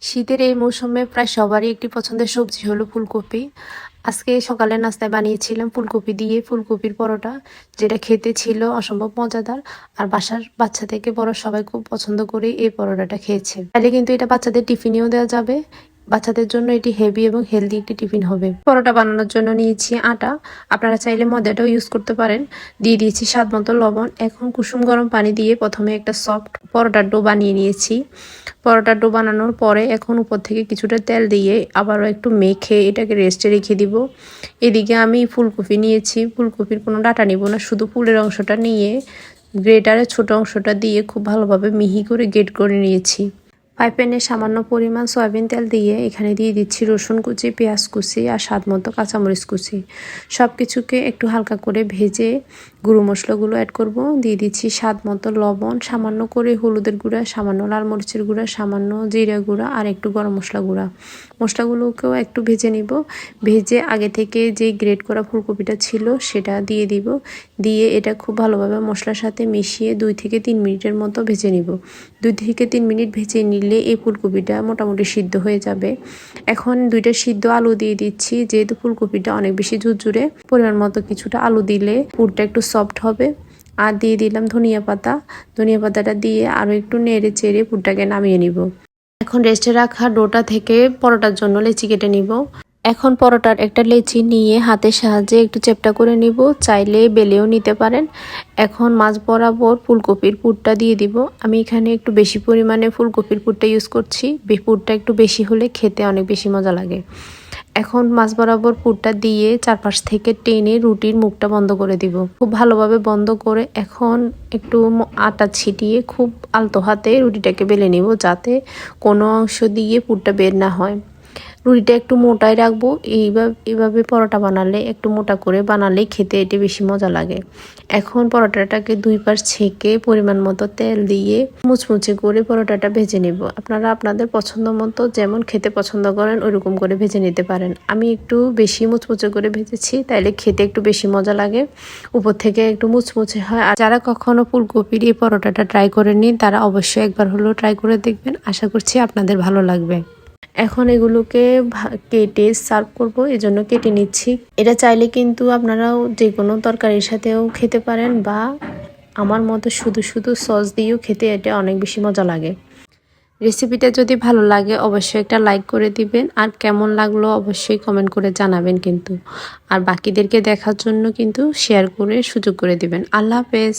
শীতের এই মৌসুমে প্রায় সবারই একটি পছন্দের সবজি হলো ফুলকপি। আজকে সকালের নাস্তায় বানিয়েছিলাম ফুলকপি দিয়ে ফুলকপির পরোটা, যেটা খেতে ছিল অসম্ভব মজাদার। আর বাসার বাচ্চা থেকে বড় সবাই খুব পছন্দ করে এই পরোটাটা খেয়েছে। তাহলে কিন্তু এটা বাচ্চাদের টিফিনেও দেওয়া যাবে। বাচ্চাদের জন্য এটি হেভি এবং হেলদি একটি টিফিন হবে। পরোটা বানানোর জন্য নিয়েছি আটা, আপনারা চাইলে ময়দাটাও ইউজ করতে পারেন। দিয়ে দিয়েছি স্বাদ মতো লবণ। এখন কুসুম গরম পানি দিয়ে প্রথমে একটা সফট পরোটার ডো বানিয়ে নিয়েছি। পরোটার ডো বানানোর পরে এখন উপর থেকে কিছুটা তেল দিয়ে আবারও একটু মেখে এটাকে রেস্টে রেখে দিব। এদিকে আমি ফুলকপি নিয়েছি, ফুলকপির কোনো ডাঁটা নিব না, শুধু ফুলের অংশটা নিয়ে গ্রেটারের ছোট অংশটা দিয়ে খুব ভালোভাবে মিহি করে গ্রেট করে নিয়েছি। ফ্রাই প্যানে সামান্য পরিমাণ সয়াবিন তেল দিয়ে এখানে দিয়ে দিচ্ছি রসুন কুচি, পেঁয়াজ কুচি আর স্বাদ মতো কাঁচামরিচ কুচি। সব কিছুকে একটু হালকা করে ভেজে গুঁড়ো মশলাগুলো অ্যাড করব। দিয়ে দিচ্ছি স্বাদ মতো লবণ, সামান্য করে হলুদের গুঁড়া, সামান্য লাল মরিচের গুঁড়া, সামান্য জিরা গুঁড়া আর একটু গরম মশলা গুঁড়া। মশলাগুলোকেও একটু ভেজে নিব। ভেজে আগে থেকে যে গ্রেট করা ফুলকপিটা ছিল সেটা দিয়ে দিব। দিয়ে এটা খুব ভালোভাবে মশলার সাথে মিশিয়ে 2 থেকে 3 মিনিটের মতো ভেজে নিব। 2 থেকে 3 মিনিট ভেজে নিলে এই ফুলকপিটা মোটামুটি সিদ্ধ হয়ে যাবে। এখন 2টা সিদ্ধ আলু দিয়ে দিচ্ছি। যেহেতু ফুলকপিটা অনেক বেশি ঝুরঝুরে, পরিমাণ মতো কিছুটা আলু দিলে পুরটা একটু সফট হবে। আর দিয়ে দিলাম ধনিয়া পাতা। ধনিয়া পাতাটা দিয়ে আরও একটু নেড়ে চেড়ে পুরটাকে নামিয়ে নিব। এখন রেস্টে রাখা ডোটা থেকে পরোটার জন্য লেচি কেটে নিব। এখন পরোটার একটা লেচি নিয়ে হাতের সাহায্যে একটু চেপটা করে নিব, চাইলে বেলেও নিতে পারেন। এখন মাছ বরাবর ফুলকপির পুরটা দিয়ে দিব। আমি এখানে একটু বেশি পরিমাণে ফুলকপির পুরটা ইউজ করছি। পুরটা একটু বেশি হলে খেতে অনেক বেশি মজা লাগে। এখন মাছ বরাবর পুরটা দিয়ে চারপাশ থেকে টেনে রুটির মুখটা বন্ধ করে দিব। খুব ভালোভাবে বন্ধ করে এখন একটু আটা ছিটিয়ে খুব আলতো হাতে রুটিটাকে বেলে নিব, যাতে কোনো অংশ দিয়ে পুরটা বের না হয়। রুটিটা একটু মোটাই রাখবো। এইভাবে পরোটা বানালে একটু মোটা করে বানালেই খেতে এটি বেশি মজা লাগে। এখন পরোটাটাকে 2 পাশ ছেঁকে পরিমাণ মতো তেল দিয়ে মুচমুচে করে পরোটাটা ভেজে নেব। আপনারা আপনাদের পছন্দ মতো যেমন খেতে পছন্দ করেন ওইরকম করে ভেজে নিতে পারেন। আমি একটু বেশি মুচমুচে করে ভেজেছি, তাইলে খেতে একটু বেশি মজা লাগে, উপর থেকে একটু মুচমুচে হয়। আর যারা কখনো ফুলকপির এই পরোটাটা ট্রাই করেননি তারা অবশ্যই একবার হলেও ট্রাই করে দেখবেন। আশা করছি আপনাদের ভালো লাগবে। এখন এগুলোকে কেটে সার্ভ করব, এজন্য কেটে নিচ্ছি। এটা চাইলে কিন্তু আপনারাও যে কোনো তরকারির সাথেও খেতে পারেন, বা আমার মতো শুধু শুধু সস দিয়েও খেতে এটা অনেক বেশি মজা লাগে। রেসিপিটা যদি ভালো লাগে অবশ্যই একটা লাইক করে দিবেন, আর কেমন লাগলো অবশ্যই কমেন্ট করে জানাবেন কিন্তু। আর বাকিদেরকে দেখার জন্য কিন্তু শেয়ার করে সুযোগ করে দিবেন। আল্লাহ হাফেজ।